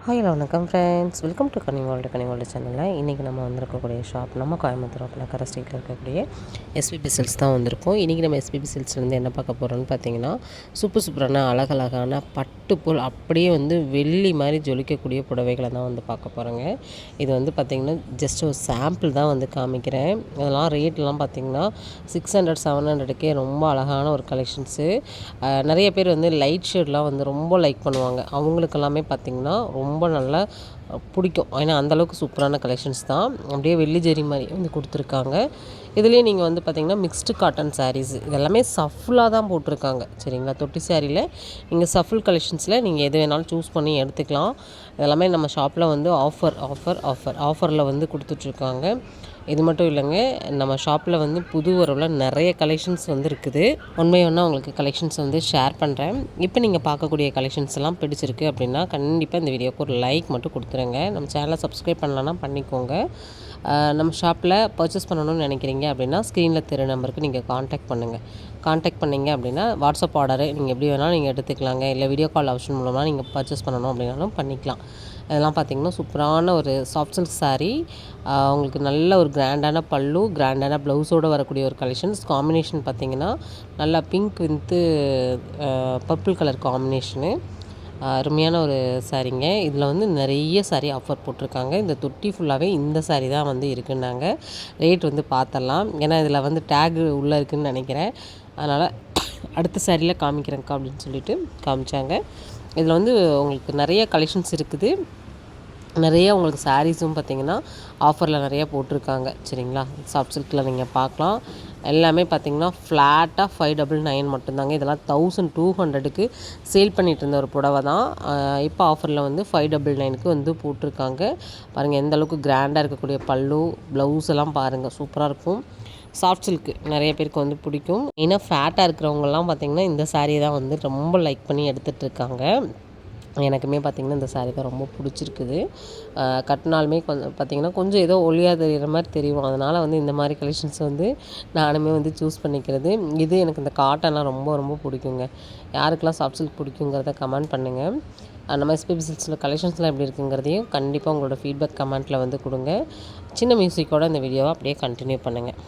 Hello வணக்கம் friends, welcome to கனிவால்டு சேனலில். இன்றைக்கி நம்ம வந்திருக்கக்கூடிய ஷாப் நம்ம கோயம்புத்தூர் அப்ளக்கரை ஸ்ட்ரீட்டில் இருக்கக்கூடிய எஸ்பிபி சில்க்ஸ் தான் வந்திருக்கோம். இன்றைக்கி நம்ம எஸ்பிபி சில்க்ஸ்லேருந்து என்ன பார்க்க போகிறோம்னு பார்த்தீங்கன்னா, சூப்பரான அழகழகான பட்டுப்புல் அப்படியே வெள்ளி மாதிரி ஜொலிக்கக்கூடிய புடவைகளை தான் பார்க்க போகிறோங்க. இது பார்த்திங்கன்னா ஜஸ்ட் ஒரு சாம்பிள் தான் காமிக்கிறேன். அதெல்லாம் ரேட்லாம் பார்த்திங்கன்னா 600 700க்கே ரொம்ப அழகான ஒரு கலெக்ஷன்ஸு. நிறைய பேர் லைட் ஷேட்லாம் ரொம்ப லைக் பண்ணுவாங்க. அவங்களுக்கெல்லாமே பார்த்திங்கன்னா ரொம்ப நல்லா பிடிக்கும். ஏன்னா அந்தளவுக்கு சூப்பரான கலெக்ஷன்ஸ் தான். அப்படியே வெள்ளி ஜெரி மாதிரி கொடுத்துருக்காங்க. இதுலேயே நீங்கள் பார்த்திங்கன்னா மிக்ஸ்டு காட்டன் சாரீஸ் இதெல்லாமே சஃபுல்லாக தான் போட்டிருக்காங்க. சரிங்களா, தொட்டி சாரியில் நீங்கள் சஃபுல் கலெக்ஷன்ஸில் நீங்கள் எது வேணாலும் சூஸ் பண்ணி எடுத்துக்கலாம். இதெல்லாமே நம்ம ஷாப்பில் ஆஃபரில் கொடுத்துட்ருக்காங்க. இது மட்டும் இல்லைங்க, நம்ம ஷாப்பில் புது வரவில் நிறைய கலெக்ஷன்ஸ் இருக்குது. ஒன்றா உங்களுக்கு கலெக்ஷன்ஸ் ஷேர் பண்ணுறேன். இப்போ நீங்கள் பார்க்கக்கூடிய கலெக்ஷன்ஸ் எல்லாம் பிடிச்சிருக்கு அப்படின்னா கண்டிப்பாக இந்த வீடியோக்கு ஒரு லைக் மட்டும் கொடுத்துருங்க. நம்ம சேனலை சப்ஸ்கிரைப் பண்ணலான்னா பண்ணிக்கோங்க. நம்ம ஷாப்பில் பர்ச்சேஸ் பண்ணணும்னு நினைக்கிறீங்க அப்படின்னா ஸ்க்ரீனில் தெரிய நம்பருக்கு நீங்கள் காண்டாக்ட் பண்ணிங்க அப்படின்னா வாட்ஸ்அப் ஆர்டரு நீங்கள் எப்படி வேணாலும் நீங்கள் எடுத்துக்கலாங்க. இல்லை வீடியோ கால் ஆப்ஷன் மூலமாக நீங்கள் பர்ச்சேஸ் பண்ணணும் அப்படின்னாலும் பண்ணிக்கலாம். இதெல்லாம் பார்த்திங்கன்னா சூப்பரான ஒரு சாஃப்ட் சில்க் சாரீ. உங்களுக்கு நல்ல ஒரு கிராண்டான பல்லு, கிராண்டான ப்ளவுஸோடு வரக்கூடிய ஒரு கலெக்ஷன்ஸ். காம்பினேஷன் பார்த்திங்கன்னா நல்லா pink with purple colour combination. அருமையான ஒரு சாரீங்க. இதில் நிறைய சாரீ ஆஃபர் போட்டிருக்காங்க. இந்த தொட்டி ஃபுல்லாகவே இந்த சாரீ தான் இருக்குன்னாங்க. ரேட் பார்த்துடலாம். ஏன்னா இதில் டேக் உள்ளே இருக்குதுன்னு நினைக்கிறேன். அதனால் அடுத்த சாரியில் காமிக்கிறேங்க்கா அப்படின்னு சொல்லிட்டு காமிச்சாங்க. இதில் உங்களுக்கு நிறைய கலெக்ஷன்ஸ் இருக்குது. நிறைய உங்களுக்கு சாரீஸும் பார்த்திங்கன்னா ஆஃபரில் நிறைய போட்டிருக்காங்க. சரிங்களா, சாஃப்ட் சில்கில் நீங்கள் பார்க்கலாம். எல்லாமே பார்த்திங்கன்னா ஃப்ளாட்டாக 599 மட்டும்தாங்க. இதெல்லாம் 1200க்கு சேல் பண்ணிகிட்டு இருந்த ஒரு புடவை தான். இப்போ ஆஃபரில் 599க்கு போட்டிருக்காங்க. பாருங்கள் எந்த அளவுக்கு கிராண்டாக இருக்கக்கூடிய பல்லு, ப்ளவுஸ் எல்லாம் பாருங்கள், சூப்பராக இருக்கும். சாஃப்ட் சில்க்கு நிறைய பேருக்கு பிடிக்கும். ஏன்னா ஃபேட்டாக இருக்கிறவங்கலாம் பார்த்திங்கன்னா இந்த சாரீ தான் ரொம்ப லைக் பண்ணி எடுத்துகிட்டு இருக்காங்க. எனக்குமே பார்த்திங்கன்னா இந்த சாரீ தான் ரொம்ப பிடிச்சிருக்குது. கட்டினாலுமே பார்த்திங்கன்னா கொஞ்சம் ஏதோ ஒல்லியாக தெரிகிற மாதிரி தெரியும். அதனால் இந்த மாதிரி கலெக்ஷன்ஸ் நானுமே சூஸ் பண்ணிக்கிறது. இது எனக்கு இந்த காட்டன்லாம் ரொம்ப ரொம்ப பிடிக்குங்க. யாருக்கெல்லாம் சாஃப்ட் சில்க் பிடிக்குங்கிறத கமெண்ட் பண்ணுங்கள். நம்ம எஸ்பிபி சில்க்ஸில் கலெக்ஷன்ஸ்லாம் எப்படி இருக்குங்கிறதையும் கண்டிப்பாக உங்களோட ஃபீட்பேக் கமெண்ட்டில் கொடுங்க. சின்ன மியூசிக்கோடு இந்த வீடியோவை அப்படியே கண்டினியூ பண்ணுங்கள்.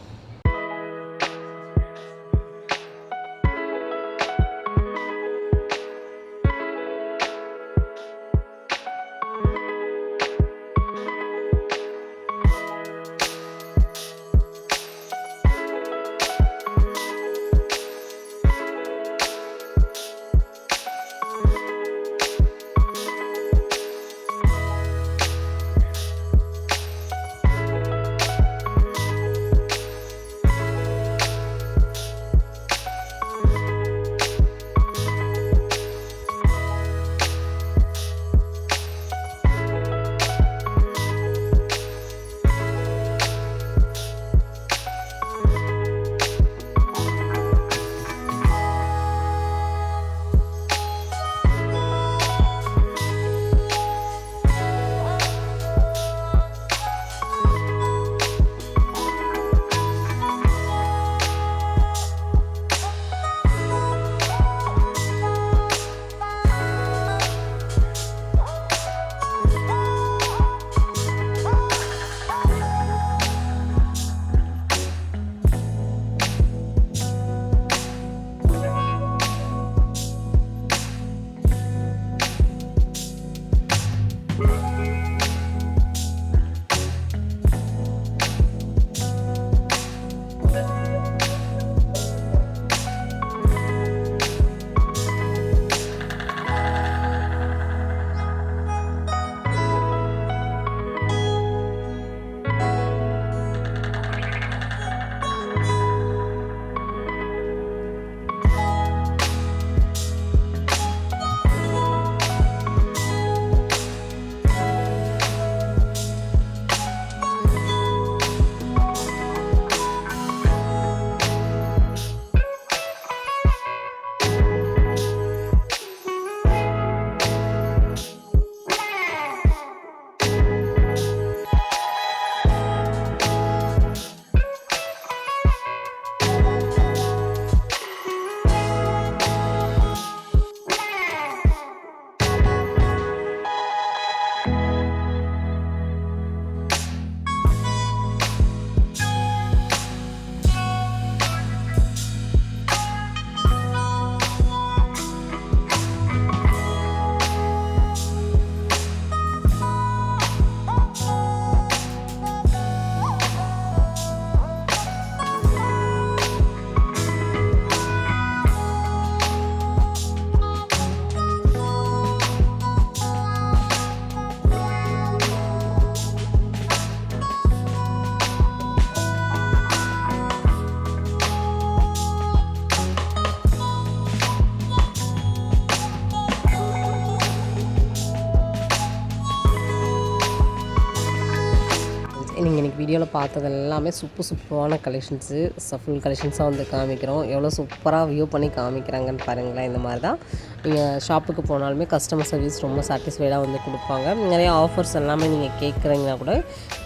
நீங்கள் இன்றைக்கி வீடியோவில் பார்த்தது எல்லாமே சூப்பரான கலெக்ஷன்ஸு. ஃபுல் கலெக்ஷன்ஸாக வந்து காமிக்கிறோம். எவ்வளோ சூப்பராக வியூ பண்ணி காமிக்கிறாங்கன்னு பாருங்களேன். இந்த மாதிரி தான் நீங்கள் ஷாப்புக்கு போனாலுமே கஸ்டமர் சர்வீஸ் ரொம்ப சாட்டிஸ்ஃபைடாக வந்து கொடுப்பாங்க. நிறைய ஆஃபர்ஸ் எல்லாமே நீங்கள் கேட்குறீங்கன்னா கூட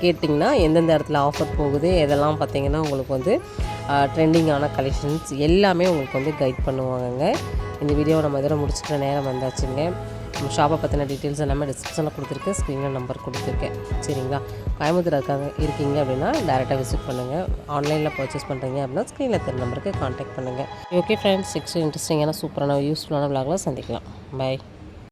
கேட்டிங்கன்னா எந்தெந்த இடத்துல ஆஃபர் போகுது எதெல்லாம் பார்த்தீங்கன்னா உங்களுக்கு வந்து ட்ரெண்டிங்கான கலெக்ஷன்ஸ் எல்லாமே உங்களுக்கு வந்து கைட் பண்ணுவாங்கங்க. இந்த வீடியோவை நம்ம இதோட முடிச்சுக்கிற நேரம் வந்தாச்சுங்க. நம்ம ஷாப்பை பற்றின டீட்டெயில்ஸ் எல்லாமே டிஸ்கிரிப்ஷனில் கொடுத்துருக்கேன், ஸ்க்ரீனில் நம்பர் கொடுத்துருக்கேன். சரிங்களா? கோயம்புத்தூர் இருக்கீங்க அப்படின்னா டேரெக்டாக விசிட் பண்ணுங்கள். ஆன்லைனில் பர்ச்சேஸ் பண்ணுறீங்க அப்படின்னா ஸ்க்ரீனில் தெரிய நம்பருக்கு கான்டாக்ட் பண்ணுங்கள். ஓகே ஃப்ரெண்ட்ஸ், நெக்ஸ்ட் இன்ட்ரெஸ்டிங்கான சூப்பரான யூஸ்ஃபுல்லான விளாகில் சந்திக்கலாம். பை.